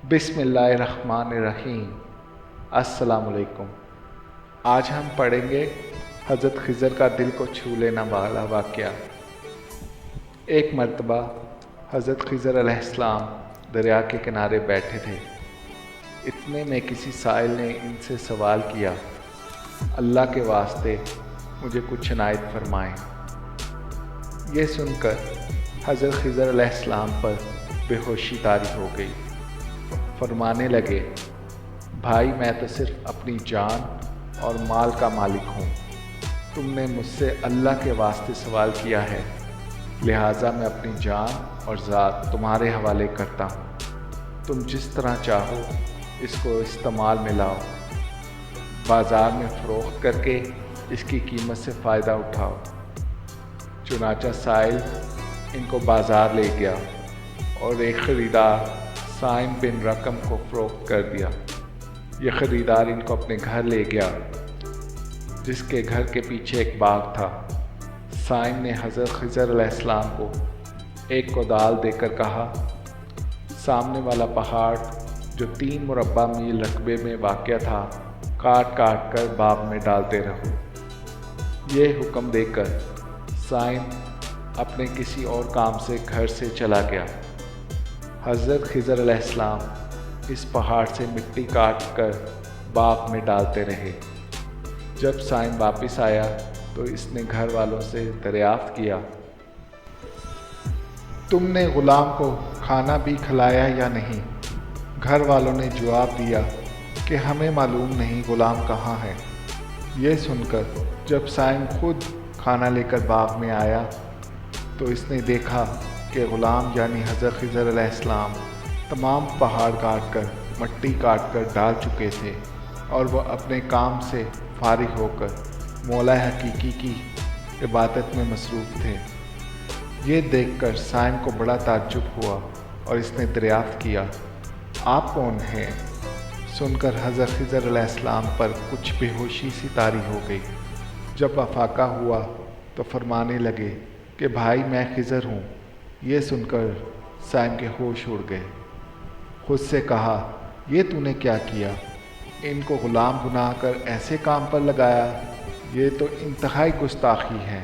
بسم اللہ الرحمن الرحیم۔ السلام علیکم۔ آج ہم پڑھیں گے حضرت خضر کا دل کو چھو لینا والا واقعہ۔ ایک مرتبہ حضرت خضر علیہ السلام دریا کے کنارے بیٹھے تھے۔ اتنے میں کسی سائل نے ان سے سوال کیا، اللہ کے واسطے مجھے کچھ عنایت فرمائیں۔ یہ سن کر حضرت خضر علیہ السلام پر بے ہوشی طاری ہو گئی۔ فرمانے لگے، بھائی میں تو صرف اپنی جان اور مال کا مالک ہوں۔ تم نے مجھ سے اللہ کے واسطے سوال کیا ہے، لہٰذا میں اپنی جان اور ذات تمہارے حوالے کرتا ہوں۔ تم جس طرح چاہو اس کو استعمال میں لاؤ، بازار میں فروخت کر کے اس کی قیمت سے فائدہ اٹھاؤ۔ چنانچہ سائل ان کو بازار لے گیا اور ایک خریدار سائم بن رقم کو فروخت کر دیا۔ یہ خریدار ان کو اپنے گھر لے گیا، جس کے گھر کے پیچھے ایک باغ تھا۔ سائم نے حضرت خضر علیہ السلام کو ایک کودال دے کر کہا، سامنے والا پہاڑ جو 3 مربع میل رقبے میں واقع تھا، کاٹ کاٹ کر باغ میں ڈالتے رہو۔ یہ حکم دے کر سائم اپنے کسی اور کام سے گھر سے چلا گیا۔ حضرت خضر علیہ السلام اس پہاڑ سے مٹی کاٹ کر باغ میں ڈالتے رہے۔ جب سائم واپس آیا تو اس نے گھر والوں سے دریافت کیا، تم نے غلام کو کھانا بھی کھلایا یا نہیں؟ گھر والوں نے جواب دیا کہ ہمیں معلوم نہیں غلام کہاں ہے۔ یہ سن کر جب سائم خود کھانا لے کر باغ میں آیا تو اس نے دیکھا کہ غلام یعنی حضرت خضر علیہ السلام تمام پہاڑ کاٹ کر مٹی کاٹ کر ڈال چکے تھے اور وہ اپنے کام سے فارغ ہو کر مولا حقیقی کی عبادت میں مصروف تھے۔ یہ دیکھ کر سائم کو بڑا تعجب ہوا اور اس نے دریافت کیا، آپ کون ہیں؟ سن کر حضرت خضر علیہ السلام پر کچھ بے ہوشی سی طاری ہو گئی۔ جب افاقہ ہوا تو فرمانے لگے کہ بھائی میں خضر ہوں۔ یہ سن کر سائم کے ہوش اڑ گئے۔ خود سے کہا، یہ تو نے کیا کیا؟ ان کو غلام بنا کر ایسے کام پر لگایا؟ یہ تو انتہائی گستاخی ہے۔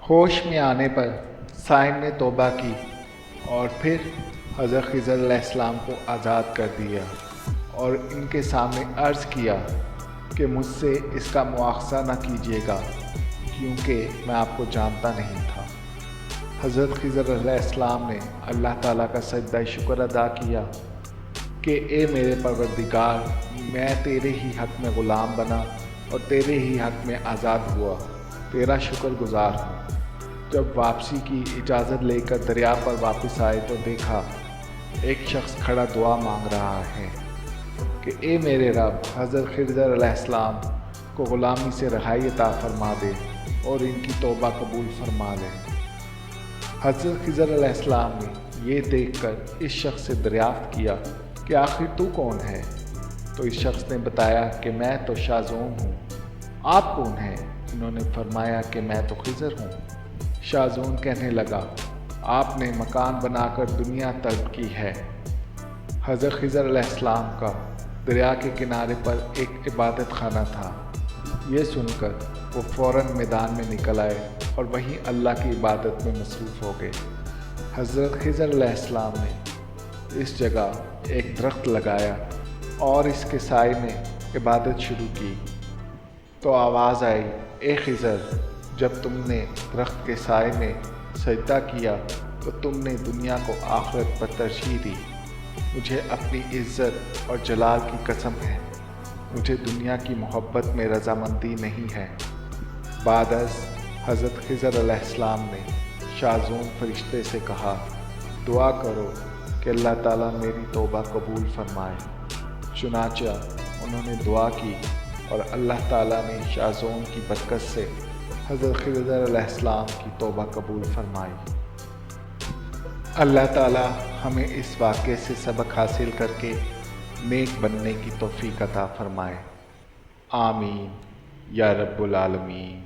ہوش میں آنے پر سائم نے توبہ کی اور پھر حضرت خضر علیہ السلام کو آزاد کر دیا اور ان کے سامنے عرض کیا کہ مجھ سے اس کا مواخذہ نہ کیجیے گا، کیونکہ میں آپ کو جانتا نہیں تھا۔ حضرت خضر علیہ السلام نے اللہ تعالیٰ کا سجدہ شکر ادا کیا کہ اے میرے پروردگار، میں تیرے ہی حق میں غلام بنا اور تیرے ہی حق میں آزاد ہوا، تیرا شکر گزار ہوں۔ جب واپسی کی اجازت لے کر دریا پر واپس آئے تو دیکھا ایک شخص کھڑا دعا مانگ رہا ہے کہ اے میرے رب، حضرت خضر علیہ السلام کو غلامی سے رہائی عطا فرما دے اور ان کی توبہ قبول فرما لے۔ حضرت خضر علیہ السلام نے یہ دیکھ کر اس شخص سے دریافت کیا کہ آخر تو کون ہے؟ تو اس شخص نے بتایا کہ میں تو شازون ہوں۔ آپ کون ہیں؟ انہوں نے فرمایا کہ میں تو خضر ہوں۔ شازون کہنے لگا، آپ نے مکان بنا کر دنیا طلب کی ہے۔ حضرت خضر علیہ السلام کا دریا کے کنارے پر ایک عبادت خانہ تھا۔ یہ سن کر وہ فوراً میدان میں نکل آئے اور وہیں اللہ کی عبادت میں مصروف ہو گئے۔ حضرت خضر علیہ السلام نے اس جگہ ایک درخت لگایا اور اس کے سائے میں عبادت شروع کی تو آواز آئی، اے خضر، جب تم نے درخت کے سائے میں سجدہ کیا تو تم نے دنیا کو آخرت پر ترجیح دی۔ مجھے اپنی عزت اور جلال کی قسم ہے، مجھے دنیا کی محبت میں رضامندی نہیں ہے۔ بعد از حضرت خضر علیہ السلام نے شازون فرشتے سے کہا، دعا کرو کہ اللہ تعالیٰ میری توبہ قبول فرمائے۔ چنانچہ انہوں نے دعا کی اور اللہ تعالیٰ نے شازون کی برکت سے حضرت خضر علیہ السلام کی توبہ قبول فرمائی۔ اللہ تعالیٰ ہمیں اس واقعے سے سبق حاصل کر کے نیک بننے کی توفیق عطا فرمائے۔ آمین یا رب العالمین۔